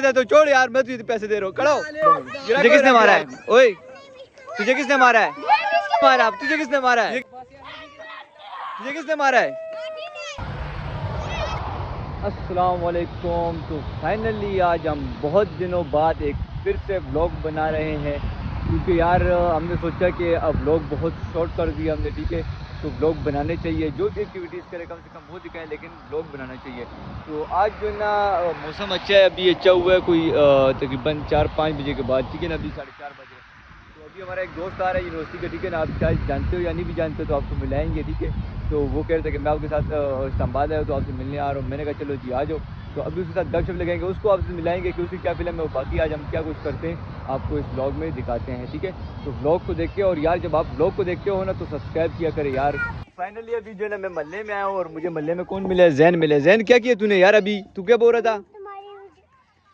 तो छोड़ यार, मैं तुझे पैसे दे रहा हूँ, खड़ा। तुझे किसने मारा है? ओए तुझे किसने मारा है? मारा तुझे किसने मारा है? तुझे किसने मारा है? अस्सलाम वालेकुम। तो फाइनली आज हम बहुत दिनों बाद एक फिर से व्लॉग बना रहे हैं, क्योंकि यार हमने सोचा कि अब व्लॉग बहुत शॉर्ट कर दिया हमने, ठीक है। तो व्लॉग बनाने चाहिए, जो भी एक्टिविटीज़ करें कम से कम वो दिखाएं, लेकिन व्लॉग बनाना चाहिए। तो आज जो है ना मौसम अच्छा है, अभी अच्छा हुआ है कोई तकरीबन 4-5 बजे के बाद, ठीक है ना, अभी 4:30 बजे। तो अभी हमारा एक दोस्त आ रहा है यूनिवर्सिटी का, ठीक है ना, आप शायद जानते हो या नहीं भी जानते हो, तो आपको मिलाएंगे, ठीक है। तो वो कह रहे थे कि मैं आपके साथ इस्लामाबाद आया हूँ तो आपसे मिलने आ रहा हूँ। मैंने कहा चलो जी आ जाओ। तो अभी उसके साथ गपशप लगाएंगे, उसको आपसे मिलाएंगे कि उसकी क्या फिल्म है, बाकी आज हम क्या कुछ करते हैं आपको इस व्लॉग में दिखाते हैं, ठीक है। तो व्लॉग को देख के, और यार जब आप व्लॉग को देखते हो ना तो सब्सक्राइब किया करें यार। फाइनली अभी जो है ना मैं मल्ले में आया हूँ, और मुझे मल्ले में कौन मिला? जैन मिले। जैन क्या किया तूने यार? अभी तू क्या बोल रहा था?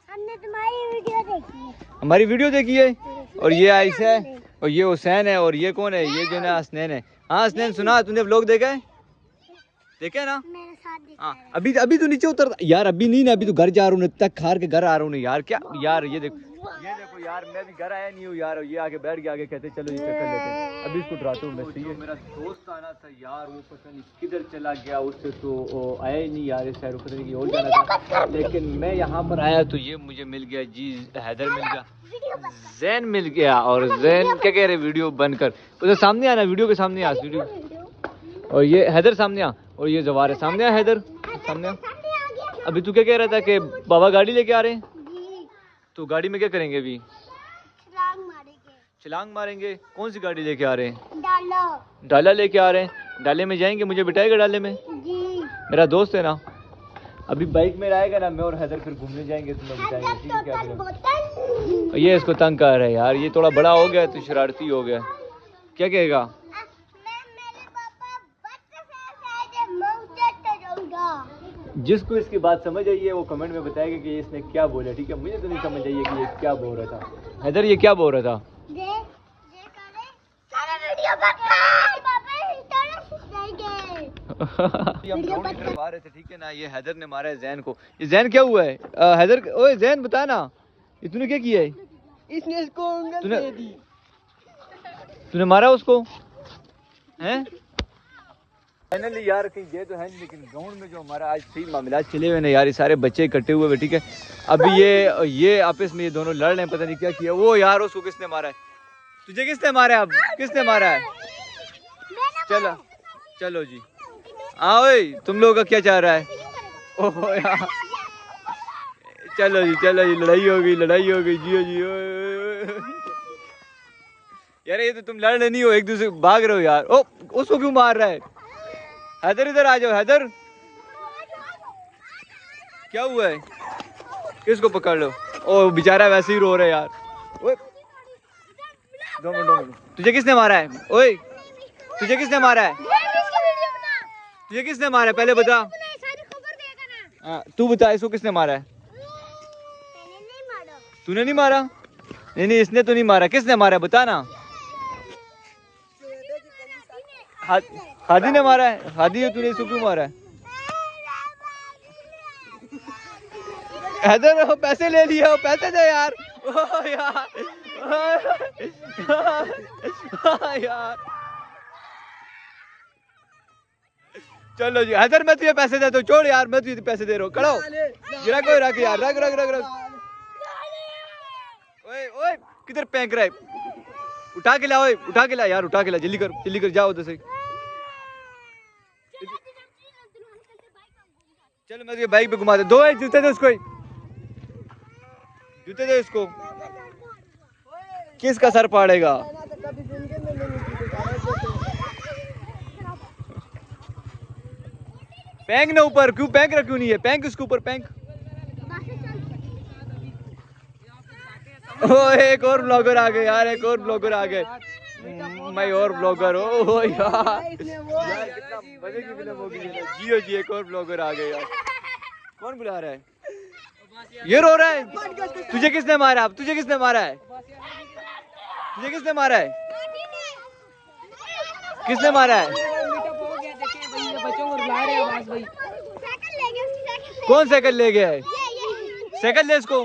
हमने तुम्हारी वीडियो देखी है। हमारी वीडियो देखी है? और ये आयशा है, और ये हुसैन है, और ये कौन है? ये जो है ना हसनैन है। हाँ हसनैन, सुना तूने व्लॉग देखा है? देखा है ना? मेरे साथ देखा हाँ है। अभी तो नीचे उतर यार, अभी नहीं ना, अभी तो घर जा रहा हूँ, तक खार के घर आ रहा हूँ यार। क्या यार, ये देखो यार, मैं भी घर आया नहीं हूँ यार। ये आगे बैठ गया, आगे कहते चलो ये चक्कर लेते हैं, अभी इसको डराता हूँ मैं। जो मेरा दोस्त आना था यार, वो पता नहीं किधर चला गया, उससे तो आया ही नहीं यार, इस साइड पता नहीं कि और जाना था। लेकिन मैं यहाँ पर आया तो ये मुझे मिल गया जी, हैदर मिल गया, जैन मिल गया। और जैन क्या कह रहे, वीडियो बंद कर, उधर सामने आना, वीडियो के सामने आ वीडियो। और ये हैदर सामने आ, और ये जवार है सामने आ, हैदर सामने आ। अभी तू क्या कह रहा था कि बाबा गाड़ी लेके आ रहे हैं? तो गाड़ी में क्या करेंगे अभी? छलांग मारेंगे। कौन सी गाड़ी लेके आ रहे हैं? डाला लेके आ रहे हैं। डाले में जाएंगे, मुझे बिठाएगा डाले में? जी। मेरा दोस्त है ना, अभी बाइक में आएगा ना, मैं और हैदर फिर घूमने जाएंगे, तुम्हें बिठाएंगे, ठीक है क्या? ये इसको तंग कर रहा है यार, ये थोड़ा बड़ा हो गया तो शरारती हो गया। क्या कहेगा? जिसको इसकी बात समझ आई है वो कमेंट में बताएगा कि इसने क्या बोला, ठीक है। मुझे तो नहीं समझ आई है कि ये क्या बोल रहा था। हैदर ये क्या बोल रहा था? हम ग्राउंड की तरफ आ रहे थे, ठीक है ना, ये हैदर ने मारा है जैन को। ये जैन क्या हुआ है? हैदर, ओए जैन बता ना, ये तूने क्या किया है? इसने इसको उंगल दे दी। तूने मारा उसको हैं? फाइनली यार कहीं गए तो है नहीं, लेकिन ग्राउंड में जो हमारा आज सही मामला चले हुए ना यार, ये सारे बच्चे इकट्ठे हुए, ठीक है। अभी ये आपस में ये दोनों लड़ रहे हैं, पता नहीं क्या किया वो यार। उसको किसने मारा है? तुझे किसने मारा है? अब किसने मारा है? चलो चलो जी, हाँ ओए तुम लोगों का क्या चाह रहा है? ओह यार, चलो जी, लड़ाई हो गई, जियो जियो। यार ये तो तुम लड़ रहे नहीं हो, एक दूसरे भाग रहे हो यार। ओ उसको क्यों मार रहा है? हैदर इधर आ जाओ, हैदर क्या हुआ है? किसको पकड़ लो? ओ बेचारा वैसे ही रो रहा है यार। ओए दो मिनट, तुझे किसने मारा है? ओए तुझे किसने मारा है? तुझे किसने मारा है पहले बता। हाँ तू बता, इसको किसने मारा है? तूने नहीं मारा? नहीं इसने तो नहीं मारा, किसने मारा है बता ना। हादी ने मारा है। हादी, तूने इसको क्यों मारा है? हैदर पैसे ले लिए, पैसे दे यार। ओ यार यार, चलो जी हैदर, मैं तुझे पैसे देता हूँ, छोड़ यार, मैं तुझे पैसे दे रहा हूँ, खड़ा रख यार, रख। ओए ओए किधर फेंक रहा है? उठा के ला, ओए उठा के ला यार, उठा के ला, जल्दी कर जाओ उधर से। चलो मैं तुझे बाइक पे घुमा दे, दो जूते दे उसको, जूते दे इसको। किसका सर फाड़ेगा? फेंक ना ऊपर, क्यों फेंक रहा, क्यों नहीं है? फेंक इसके ऊपर, फेंक। ओ एक और ब्लॉगर आ गए यार, एक और ब्लॉगर आ गए। मैं और ब्लॉगर हो यार, कितना मजे की फिल्म होगी जियो जी। एक और ब्लॉगर आ गए यार। कौन बुला रहा है? ये रो रहा है। तुझे किसने मारा? अब तुझे किसने मारा है? तुझे किसने मारा है? किसने मारा है? कौन साइकिल ले गया है? साइकिल ले इसको।